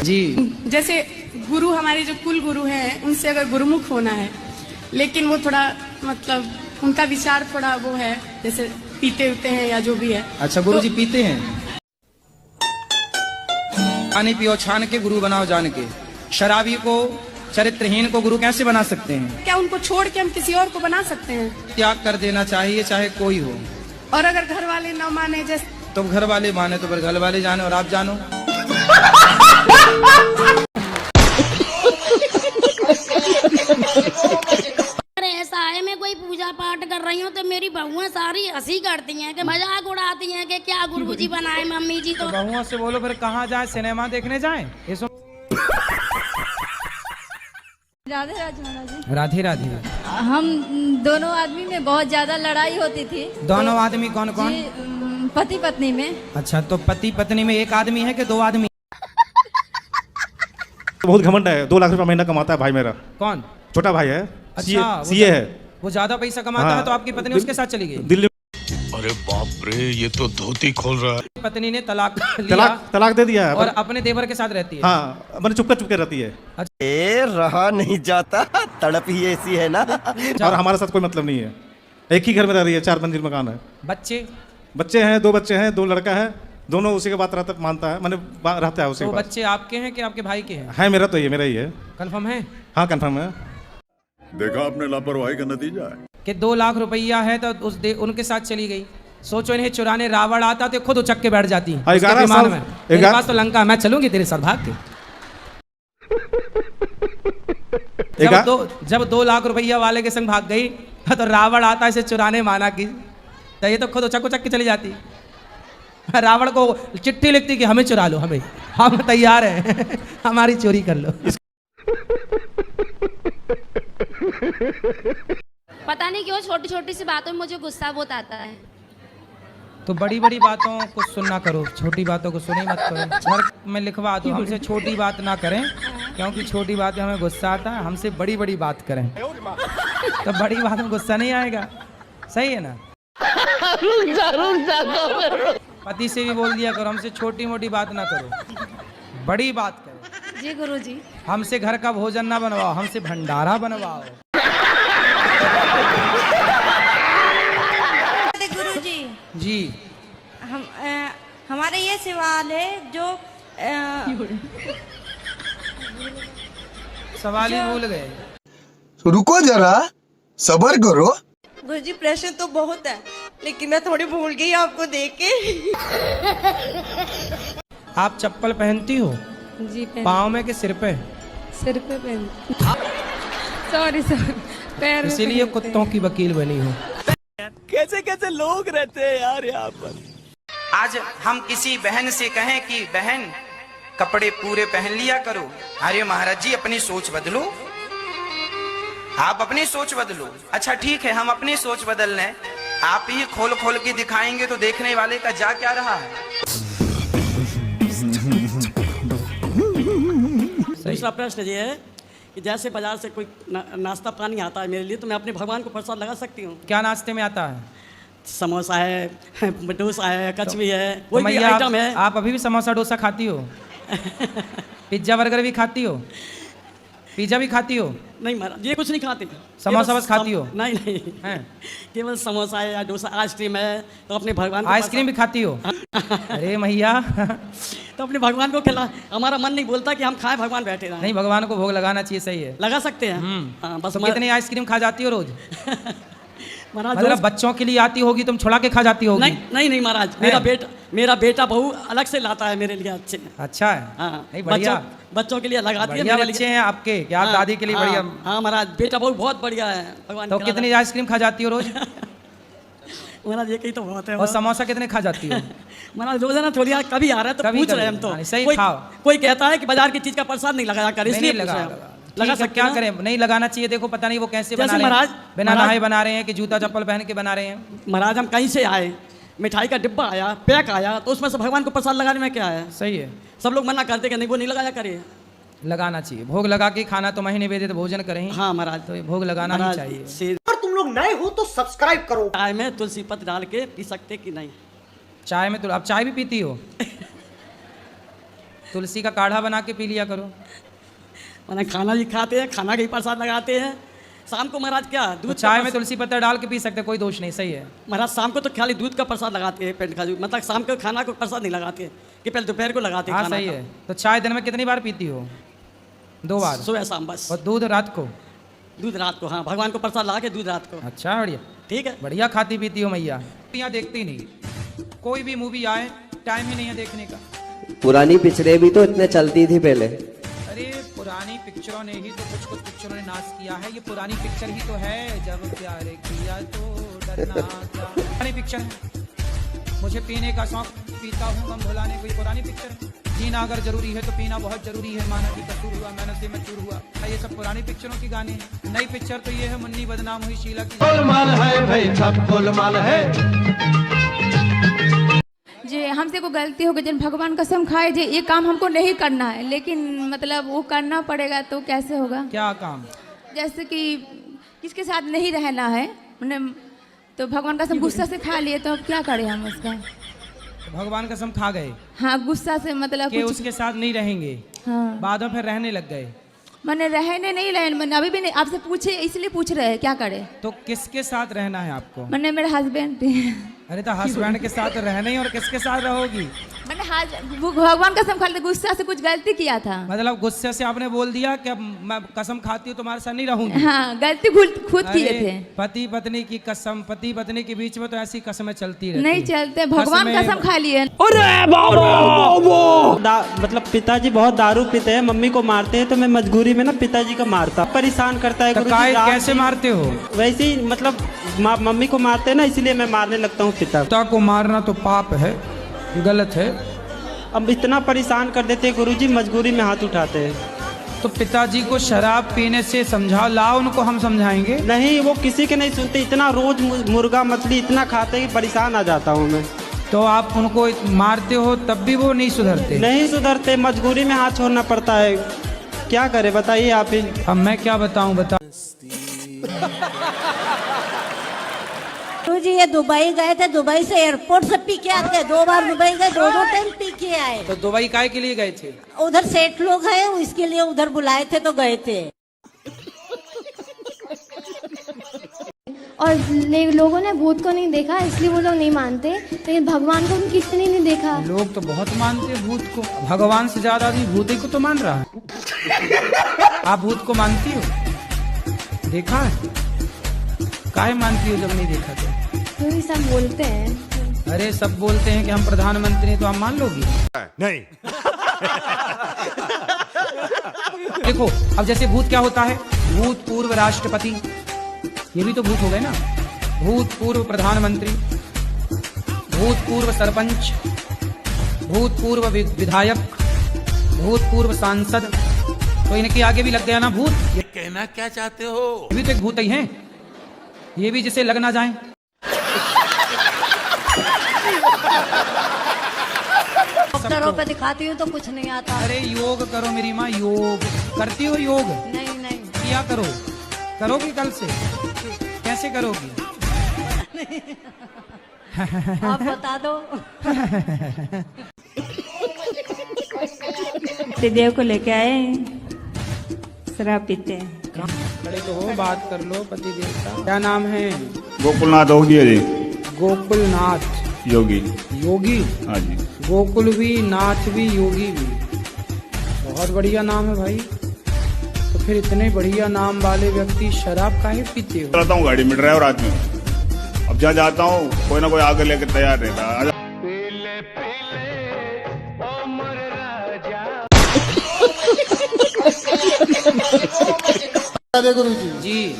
जी। जैसे गुरु हमारे जो कुल गुरु हैं उनसे अगर गुरुमुख होना है, लेकिन वो थोड़ा मतलब उनका विचार थोड़ा वो है, जैसे पीते उते हैं या जो भी है। अच्छा, गुरु जी पीते हैं? पानी पियो छान के गुरु बनाओ जान के। शराबी को, चरित्रहीन को गुरु कैसे बना सकते हैं? क्या उनको छोड़ के हम किसी और को बना सकते हैं? त्याग कर देना चाहिए, चाहे कोई हो। और अगर घर वाले न माने, जैसे तो घर वाले माने तो फिर घर वाले जाने और आप जानो। ऐसा है, मैं कोई पूजा पाठ कर रही हूँ तो मेरी बहुएं सारी हंसी करती हैं कि मजाक उड़ाती हैं कि क्या गुरुजी बनाए मम्मी जी। तो बहुओं से बोलो फिर कहाँ जाए, सिनेमा देखने जाए? ये सो राधे राधे महाराज जी। राधे राधे। हम दोनों आदमी में बहुत ज्यादा लड़ाई होती थी। दोनों आदमी कौन कौन? पति पत्नी में। अच्छा, तो पति पत्नी में एक आदमी है कि दो आदमी? बहुत घमंड है, 2 लाख रुपया महीना कमाता है भाई मेरा। कौन? छोटा भाई है। अच्छा, सीए है। वो ज्यादा पैसा कमाता हाँ, है तो आपकी पत्नी उसके साथ चली गई? दिल्ली। अरे बाप रे, ये तो धोती खोल रहा है। पत्नी ने तलाक लिया तलाक दे दिया है और अपने देवर के साथ रहती है। हाँ, मैंने चुपके रहती है। ए रहा नहीं जाता, तड़प ही ऐसी है ना। और हमारे साथ कोई मतलब नहीं है। एक ही घर में रह रही है, 4 मंजिल मकान है। बच्चे हैं, 2 बच्चे हैं, 2 लड़का है। दोनों उसी के बात मानता है, मैंने रहता है उसी तो के पास। बच्चे आपके हैं कि आपके भाई के हैं? है मेरा, तो ये मेरा ही है। कंफर्म है? हाँ कंफर्म है। देखा आपने लापरवाही का नतीजा है कि 2 लाख रुपया है तो उनके साथ चली गई। सोचो इन्हें चुराने रावण आता तो खुद उचक के बैठ जाती। 11 साल में तेरे पास तो लंका, मैं चलूंगी तेरे साथ भाग के। जब 2 लाख रुपया वाले के संग भाग गई तो रावण आता इसे चुराने माना की, तो ये तो खुद उचक के चली जाती। रावण को चिट्ठी लिखती कि हमें चुरा लो, हम तैयार हैं, हमारी चोरी कर लो। पता नहीं क्यों छोटी छोटी सी बातों में मुझे गुस्सा बहुत आता है। तो बड़ी बड़ी बातों को सुनना करो, छोटी बातों को सुनी मत करो। घर में लिखवा दो, हमसे छोटी बात ना करें क्योंकि छोटी बात में हमें गुस्सा आता है, हमसे बड़ी बड़ी बात करें तो बड़ी बात में गुस्सा नहीं आएगा। सही है ना? पति से भी बोल दिया करो, हमसे छोटी मोटी बात ना करो, बड़ी बात करो। जी गुरुजी। हमसे घर का भोजन ना बनवाओ, हमसे भंडारा बनवाओ। गुरुजी जी, हमारे ये सवाल है जो सवाल ही भूल गए। रुको जरा, सब्र करो। गुरुजी प्रश्न तो बहुत है, लेकिन मैं थोड़ी भूल गई आपको देख के। आप चप्पल पहनती हो? जी पाँव में कि सिर पे? सिर पे पहन। सॉरी पैर में इसीलिए पहनते कुत्तों की वकील बनी हो। कैसे कैसे लोग रहते हैं यार यहाँ पर। आज हम किसी बहन से कहें कि बहन कपड़े पूरे पहन लिया करो। अरे महाराज जी, अपनी सोच बदलो, आप अपनी सोच बदलो। अच्छा ठीक है, हम अपनी सोच बदल लें, आप ही खोल खोल के दिखाएंगे तो देखने वाले का जा क्या रहा है। दूसरा प्रश्न ये है कि जैसे बाजार से कोई नाश्ता पानी आता है मेरे लिए, तो मैं अपने भगवान को प्रसाद लगा सकती हूँ? क्या नाश्ते में आता है? समोसा है, डोसा है, कचवी है, कोई भी आइटम है। आप अभी भी समोसा डोसा खाती हो? पिज्जा बर्गर भी खाती हो? पिज्जा भी खाती हो? नहीं महाराज, ये कुछ नहीं खाती। समोसा बस खाती हो? नहीं नहीं, केवल समोसा है या डोसा। आइसक्रीम है तो अपने भगवान को। आइसक्रीम भी खाती हो? अरे मैया, तो अपने भगवान को खिला। हमारा मन नहीं बोलता कि हम खाएं, भगवान बैठे रहे। नहीं, भगवान को भोग लगाना चाहिए। सही है, लगा सकते हैं। हाँ, बस। तो कितनी आइसक्रीम खा जाती हो रोज? महाराज मतलब बच्चों के लिए आती होगी, तुम छुड़ा के खा जाती होगी? नहीं महाराज, मेरा बेटा बहू अलग से लाता है मेरे लिए। अच्छे, अच्छा है। हाँ, बढ़िया। बच्चों के लिए लगाती है मेरे लिए। बच्चे हैं आपके क्या? आप दादी के लिए बढ़िया। हाँ महाराज, बेटा बहू बहुत बढ़िया है। भगवान तो कितनी आइसक्रीम खा जाती हो रोज? महाराज ये कहीं तो बहुत है। और समोसा कितने खा जाती हो? महाराज रोजाना थोड़ी कभी आ रहा है तो पूछ रहे हम तो। सही खाओ। कोई कहता है कि बाजार की चीज का प्रसाद नहीं लगाया कर, इसलिए लगा सकते। क्या करें, नहीं लगाना चाहिए। देखो पता नहीं वो कैसे बना रहे हैं, बिना नहाए बना रहे हैं कि जूता चप्पल पहन के बना रहे हैं। महाराज हम कहीं से आए, मिठाई का डिब्बा आया, पैक आया, तो उसमें से भगवान को प्रसाद लगाने में क्या है? सही है। सब लोग मना करते कि नहीं, वो नहीं लगाया करे। लगाना चाहिए, भोग लगा के खाना तो महीने वेदे तो भोजन करें। हाँ महाराज, तो भोग लगाना ही चाहिए। अगर तुम लोग नए हो तो सब्सक्राइब करो। चाय में तुलसी पत्र डाल के पी सकते कि नहीं? चाय में आप चाय भी पीती हो? तुलसी का काढ़ा बना के पी लिया करो। मैंने खाना भी खाते हैं, खाना का भी प्रसाद लगाते हैं। शाम को महाराज क्या तो दूध चाय में तुलसी पत्ता डाल के पी सकते, कोई दोष नहीं, सही है। महाराज शाम को तो खाली दूध का प्रसाद लगाते हैं, पेट खजूर, मतलब शाम को खाना को प्रसाद नहीं लगाते हैं, कि पहले दोपहर को लगाते हैं। हाँ सही है। तो चाय दिन में कितनी बार पीती हो? 2 बार, सुबह शाम बस। और दूध रात को? दूध रात को, हाँ, भगवान को प्रसाद लगा के दूध रात को। अच्छा बढ़िया, ठीक है। बढ़िया खाती पीती हो मैया। यहाँ देखती नहीं, कोई भी मूवी आए टाइम ही नहीं है देखने का। पुरानी पिक्चरें भी तो इतने चलती थी पहले। अरे पुरानी पिक्चरों ने ही तो कुछ पिक्चरों ने नाश किया है। ये पुरानी पिक्चर ही तो है, जब प्यार किया तो डरना क्या। पुरानी पिक्चर है, मुझे पीने का शौक, पीता हूँ गम भुलाने, कोई पुरानी पिक्चर है। जीना अगर जरूरी है तो पीना बहुत जरूरी है, माना कि कसूर हुआ मेहनत से मचूर हुआ, ये सब पुरानी पिक्चरों के गाने हैं। नई पिक्चर तो ये है मुन्नी बदनाम हुई शीला की। गोलमाल है भाई, सब गोलमाल है। जे हमसे कोई गलती हो गई, जन भगवान कसम खाए जे ये काम हमको नहीं करना है, लेकिन मतलब वो करना पड़ेगा तो कैसे होगा? क्या काम? जैसे कि किसके साथ नहीं रहना है, तो भगवान कसम गुस्सा से खा लिए, तो अब क्या करें हम उसका? भगवान कसम खा गए? हाँ, गुस्सा से मतलब कि उसके साथ नहीं रहेंगे। हाँ, बाद में फिर रहने लग गए। मैंने रहने नहीं रहे, मैंने अभी भी नहीं, आपसे पूछे इसलिए पूछ रहे हैं क्या करें। तो किसके साथ रहना है आपको? मैंने मेरे हस्बैंड। अरे तो हस्बैंड के साथ रहना ही, और किसके साथ रहोगी? मैंने भगवान कसम खा ली, गुस्सा से कुछ गलती किया था। मतलब गुस्से से आपने बोल दिया कि अब मैं कसम खाती हूँ तुम्हारे साथ नहीं रहूंगी। हाँ, गलती खुद किए थे। पति पत्नी की कसम, पति पत्नी के बीच में तो ऐसी कसमें चलती रहती नहीं चलते, भगवान कसम खा लिए। मतलब पिताजी बहुत दारू पीते हैं, मम्मी को मारते हैं, तो मैं मजबूरी में ना पिताजी को मारता, परेशान करता है। तो कैसे मारते हो? वैसे ही मतलब मम्मी को मारते हैं ना, इसलिए मैं मारने लगता हूँ पिता को। मारना तो पाप है, गलत है। अब इतना परेशान कर देते हैं गुरुजी, मजबूरी में हाथ उठाते हैं। तो पिताजी को शराब पीने से समझाओ, लाओ उनको, हम समझाएंगे। नहीं, वो किसी के नहीं सुनते, इतना रोज मुर्गा मछली इतना खाते हैं कि परेशान आ जाता हूँ मैं। तो आप उनको मारते हो तब भी वो नहीं सुधरते? नहीं सुधरते, मजबूरी में हाथ छोड़ना पड़ता है, क्या करे बताइए आप ही। अब मैं क्या बताऊं, बता। जी ये दुबई गए थे, दुबई से एयरपोर्ट से पी के आते, 2 बार दुबई गए, 2 टाइम पी के आए। तो दुबई काय के लिए गए थे? उधर सेठ लोग हैं, इसके लिए उधर बुलाए थे तो गए थे। और लोगों ने भूत को नहीं देखा इसलिए वो लोग नहीं मानते, लेकिन भगवान को किसी ने नहीं देखा। लोग तो बहुत मानते हैं भूत को, भगवान से ज्यादा आदमी भूत ही को तो मान रहा है। आप भूत को मानती हो? देखा है? काहे मानती हो जब नहीं देखा तो? ये सब बोलते हैं। अरे सब बोलते हैं कि हम प्रधानमंत्री हैं, तो आप मान लोगी? नहीं। देखो अब जैसे भूत क्या होता है, भूतपूर्व राष्ट्रपति, ये भी तो भूत हो गए ना। भूतपूर्व प्रधानमंत्री, भूतपूर्व सरपंच, भूतपूर्व विधायक, भूतपूर्व सांसद, तो इनके आगे भी लग गया ना भूत। ये कहना क्या चाहते हो? ये भी तो एक भूत ही है, ये भी जिसे लग ना जाए। डॉक्टरों पे दिखाती हूँ तो कुछ नहीं आता। अरे योग करो मेरी माँ, योग करती हो? योग नहीं किया करो। करोगी कल से? कैसे करोगी? आप बता दो। देव को लेके आए, शराब पीते हैं। खड़े तो हो, बात कर लो। पति देवता क्या नाम है? गोकुलनाथ योगी जी। गोकुलनाथ योगी। योगी? हाँ जी। गोकुल भी, नाथ भी, योगी भी, बहुत बढ़िया नाम है भाई। तो फिर इतने बढ़िया नाम वाले व्यक्ति शराब काहे पीते हो? चलाता हूँ गाड़ी में, ड्राइवर आदमी। अब जहाँ जाता हूँ कोई ना कोई आगे लेके तैयार रहता है। गुरु जी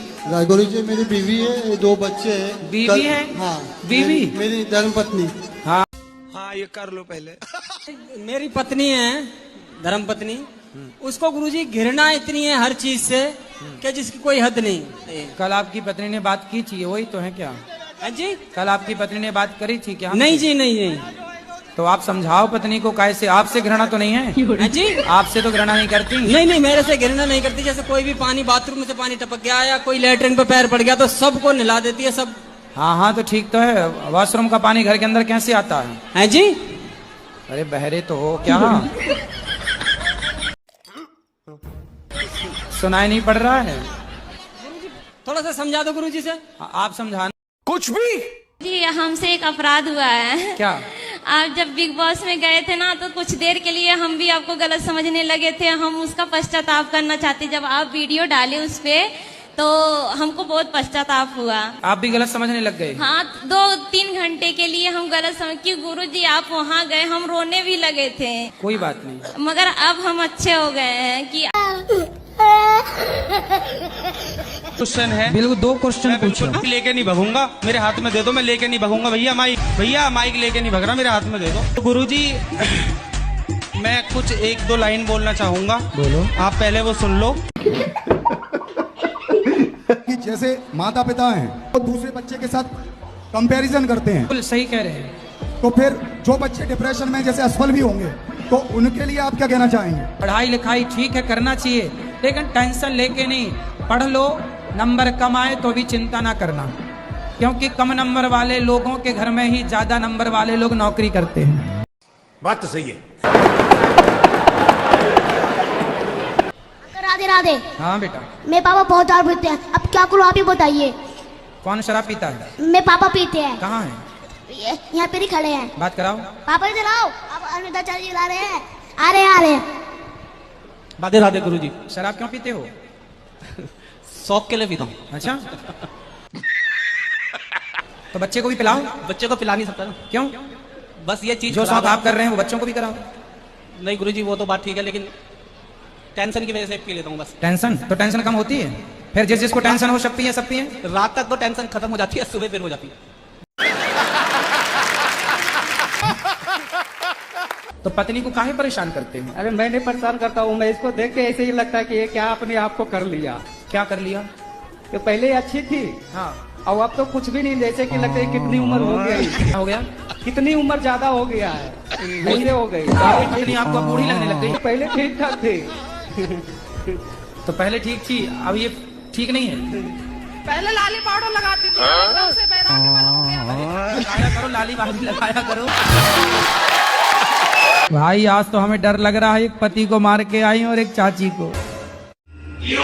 गुरु जी, मेरी बीवी है, 2 बच्चे हैं। बीवी है? हाँ बीवी, मेरी धर्मपत्नी। हाँ हाँ, ये कर लो पहले। मेरी पत्नी है, धर्म पत्नी, उसको गुरुजी घृणा इतनी है हर चीज से कि जिसकी कोई हद नहीं। कल आपकी पत्नी ने बात की थी, वही तो है क्या? जी कल आपकी पत्नी ने बात करी थी क्या? नहीं जी, नहीं। तो आप समझाओ पत्नी को, कैसे? आपसे घृणा तो नहीं है? जी आपसे तो घृणा नहीं करती? नहीं, मेरे से घृणा नहीं करती। जैसे कोई भी पानी, बाथरूम में से पानी टपक गया या कोई लेटरिन पे पैर पड़ गया तो सबको नहला देती है, सब हाँ हाँ तो ठीक तो है, वॉशरूम का पानी घर के अंदर कैसे आता है? हैं जी? अरे बहरे तो हो क्या? सुनाई नहीं पड़ रहा है? थोड़ा सा समझा दो गुरुजी से। आप समझाना। कुछ भी जी हमसे एक अपराध हुआ है। क्या? आप जब बिग बॉस में गए थे ना तो कुछ देर के लिए हम भी आपको गलत समझने लगे थे। हम उसका पश्चाताप करना चाहते। जब आप वीडियो डाले उस पे तो हमको बहुत पश्चाताप हुआ। आप भी गलत समझने लग गए? हाँ 2-3 घंटे के लिए हम गलत समझ कि गुरुजी आप वहाँ गए, हम रोने भी लगे थे। कोई बात नहीं, मगर अब हम अच्छे हो गए हैं कि क्वेश्चन है, बिल्कुल 2 क्वेश्चन पूछो। लेके नहीं भगूंगा, मेरे हाथ में दे दो, मैं लेके नहीं भगूंगा। भैया माइक लेके नहीं भग रहा, मेरे हाथ में दे दो। तो गुरुजी मैं कुछ 1-2 लाइन बोलना चाहूंगा। बोलो। आप पहले वो सुन लो। कि जैसे माता पिता हैं वो दूसरे बच्चे के साथ कंपैरिजन करते हैं। बिल्कुल सही कह रहे हैं। तो फिर जो बच्चे डिप्रेशन में जैसे असफल भी होंगे तो उनके लिए आप क्या कहना चाहेंगे? पढ़ाई लिखाई ठीक है करना चाहिए, लेकिन टेंशन लेके नहीं। पढ़ लो, नंबर कम आए तो भी चिंता ना करना, क्योंकि कम नंबर वाले लोगों के घर में ही ज्यादा नंबर वाले लोग नौकरी करते हैं। बात तो सही है। राधे राधे। हाँ बेटा। मेरे पापा बहुत दारू पीते हैं, अब क्या करूँ आप ही बताइए। कौन शराब पीता है? मेरे पापा पीते हैं। कहाँ है? यहाँ पे ही खड़े हैं। बात कराओ। पापा इधर आओ, अब अनिताचार्य ला रहे हैं। आ रहे हैं। राधे राधे गुरुजी। शराब क्यों पीते हो? शौक के लिए पीता हूँ। अच्छा तो बच्चे को भी पिलाओ। बच्चे को पिला नहीं सकता ना। क्यों? बस ये चीज जो शौक आप कर रहे हैं वो बच्चों को भी कराओ। नहीं गुरुजी वो तो बात ठीक है, लेकिन टेंशन की वजह से पी लेता हूँ बस। टेंशन तो टेंशन कम होती है, फिर जिसको टेंशन हो सकती है सब पिए। रात तक तो टेंशन खत्म हो जाती है, सुबह फिर हो जाती है। तो पत्नी को काहे परेशान करते हैं? अरे मैं नहीं परेशान करता हूँ, मैं इसको देख के ऐसे ही लगता है कि ये क्या अपने आप को कर लिया। क्या कर लिया? कि पहले अच्छी थी हाँ, और अब तो कुछ भी नहीं, जैसे कि लगता है कितनी उम्र हो गई। क्या हो गया? कितनी उम्र ज्यादा हो गया है, बूढ़े हो गई। पत्नी आपको बूढ़ी लगने लग गई? पहले ठीक ठाक थी। तो पहले ठीक थी, अब ये ठीक नहीं है। पहले लाली पाउडर लगाती थी, एकदम से बैरागी मन हो गया। लगाया करो, लाली बाली लगाया करो। भाई आज तो हमें डर लग रहा है, एक पति को मार के आई और एक चाची को।